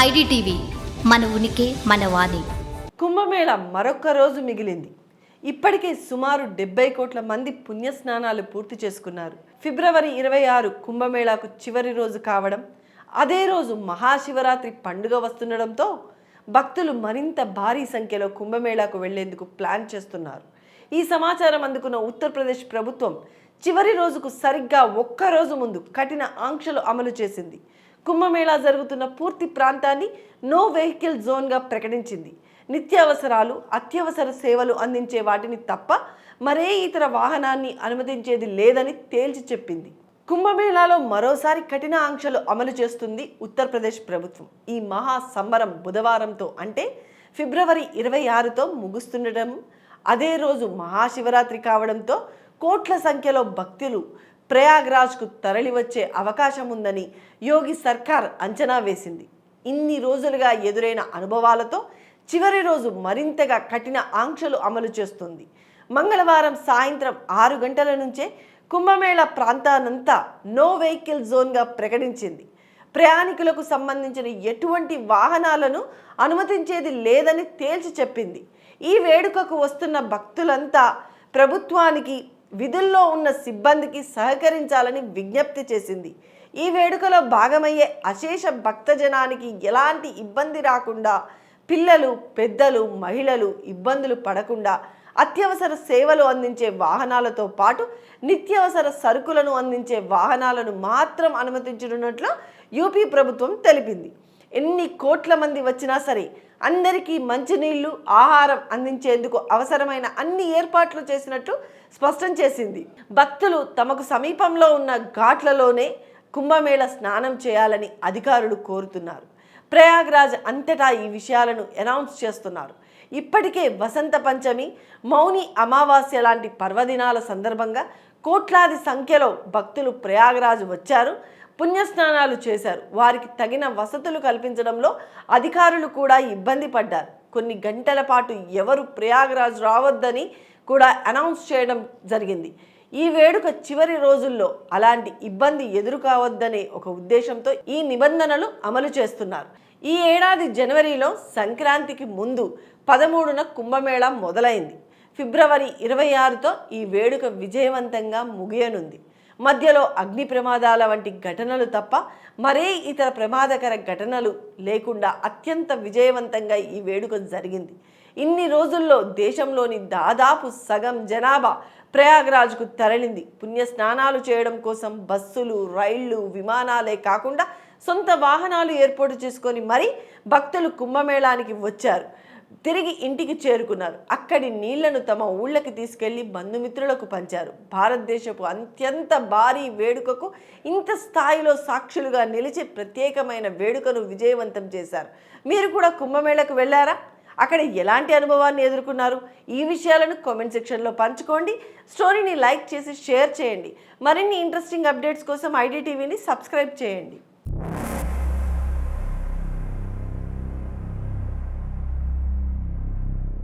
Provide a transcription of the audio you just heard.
IDTV మన ఉనికి మన వాణి. కుంభమేళ మరొక్క రోజు మిగిలింది. ఇప్పటికే సుమారు 70 కోట్ల మంది పుణ్యస్నానాలు పూర్తి చేసుకున్నారు. ఫిబ్రవరి 26 కుంభమేళాకు చివరి రోజు కావడం, అదే రోజు మహాశివరాత్రి పండుగ వస్తుండడంతో భక్తులు మరింత భారీ సంఖ్యలో కుంభమేళాకు వెళ్లేందుకు ప్లాన్ చేస్తున్నారు. ఈ సమాచారం అందుకున్న ఉత్తరప్రదేశ్ ప్రభుత్వం చివరి రోజుకు సరిగ్గా ఒక్కరోజు ముందు కఠిన ఆంక్షలు అమలు చేసింది. కుంభమేళా జరుగుతున్న పూర్తి ప్రాంతాన్ని నో వెహికల్ జోన్గా ప్రకటించింది. నిత్యావసరాలు, అత్యవసర సేవలు అందించే వాటిని తప్ప మరే ఇతర వాహనాన్ని అనుమతించేది లేదని తేల్చి చెప్పింది. కుంభమేళాలో మరోసారి కఠిన ఆంక్షలు అమలు చేస్తుంది ఉత్తరప్రదేశ్ ప్రభుత్వం. ఈ మహా సంబరం బుధవారంతో అంటే ఫిబ్రవరి 26తో ముగుస్తుండటం, అదే రోజు మహాశివరాత్రి కావడంతో కోట్ల సంఖ్యలో భక్తులు ప్రయాగ్రాజ్కు తరలివచ్చే అవకాశం ఉందని యోగి సర్కార్ అంచనా వేసింది. ఇన్ని రోజులుగా ఎదురైన అనుభవాలతో చివరి రోజు మరింతగా కఠిన ఆంక్షలు అమలు చేస్తుంది. మంగళవారం సాయంత్రం 6 గంటల నుంచే కుంభమేళా ప్రాంతానంతా నో వెహికల్ జోన్గా ప్రకటించింది. ప్రయాణికులకు సంబంధించిన ఎటువంటి వాహనాలను అనుమతించేది లేదని తేల్చి చెప్పింది. ఈ వేడుకకు వస్తున్న భక్తులంతా ప్రభుత్వానికి, విధుల్లో ఉన్న సిబ్బందికి సహకరించాలని విజ్ఞప్తి చేసింది. ఈ వేడుకలో భాగమయ్యే అశేష భక్తజనానికి ఎలాంటి ఇబ్బంది రాకుండా, పిల్లలు, పెద్దలు, మహిళలు ఇబ్బందులు పడకుండా అత్యవసర సేవలు అందించే వాహనాలతో పాటు నిత్యావసర సరుకులను అందించే వాహనాలను మాత్రం అనుమతించనున్నట్లు యూపీ ప్రభుత్వం తెలిపింది. ఎన్ని కోట్ల మంది వచ్చినా సరే అందరికీ మంచినీళ్లు, ఆహారం అందించేందుకు అవసరమైన అన్ని ఏర్పాట్లు చేసినట్టు స్పష్టం చేసింది. భక్తులు తమకు సమీపంలో ఉన్న ఘాట్లలోనే కుంభమేళ స్నానం చేయాలని అధికారులు కోరుతున్నారు. ప్రయాగ్రాజ్ అంతటా ఈ విషయాలను అనౌన్స్ చేస్తున్నారు. ఇప్పటికే వసంత పంచమి, మౌని అమావాస్య లాంటి పర్వదినాల సందర్భంగా కోట్లాది సంఖ్యలో భక్తులు ప్రయాగ్రాజ్ వచ్చారు, పుణ్యస్నానాలు చేశారు. వారికి తగిన వసతులు కల్పించడంలో అధికారులు కూడా ఇబ్బంది పడ్డారు. కొన్ని గంటల పాటు ఎవరు ప్రయాగ్రాజ్ రావద్దని కూడా అనౌన్స్ చేయడం జరిగింది. ఈ వేడుక చివరి రోజుల్లో అలాంటి ఇబ్బంది ఎదురు కావద్దనే ఒక ఉద్దేశంతో ఈ నిబంధనలు అమలు చేస్తున్నారు. ఈ ఏడాది జనవరిలో సంక్రాంతికి ముందు 13న కుంభమేళా మొదలైంది. ఫిబ్రవరి 26తో ఈ వేడుక విజయవంతంగా ముగియనుంది. మధ్యలో అగ్ని ప్రమాదాల వంటి ఘటనలు తప్ప మరే ఇతర ప్రమాదకర ఘటనలు లేకుండా అత్యంత విజయవంతంగా ఈ వేడుక జరిగింది. ఇన్ని రోజుల్లో దేశంలోని దాదాపు సగం జనాభా ప్రయాగ్రాజ్కు తరలింది. పుణ్య స్నానాలు చేయడం కోసం బస్సులు, రైళ్లు, విమానాలే కాకుండా సొంత వాహనాలు ఏర్పాటు చేసుకొని మరీ భక్తులు కుంభమేళానికి వచ్చారు. తిరిగి ఇంటికి చేరుకున్నారు. అక్కడి నీళ్లను తమ ఊళ్ళకి తీసుకెళ్లి బంధుమిత్రులకు పంచారు. భారతదేశపు అత్యంత భారీ వేడుకకు ఇంత స్థాయిలో సాక్షులుగా నిలిచి ప్రత్యేకమైన వేడుకను విజయవంతం చేశారు. మీరు కూడా కుంభమేళకు వెళ్ళారా? అక్కడ ఎలాంటి అనుభవాన్ని ఎదుర్కొన్నారు? ఈ విషయాలను కామెంట్ సెక్షన్లో పంచుకోండి. స్టోరీని లైక్ చేసి షేర్ చేయండి. మరిన్ని ఇంట్రెస్టింగ్ అప్డేట్స్ కోసం ఐడిటీవీని సబ్స్క్రైబ్ చేయండి.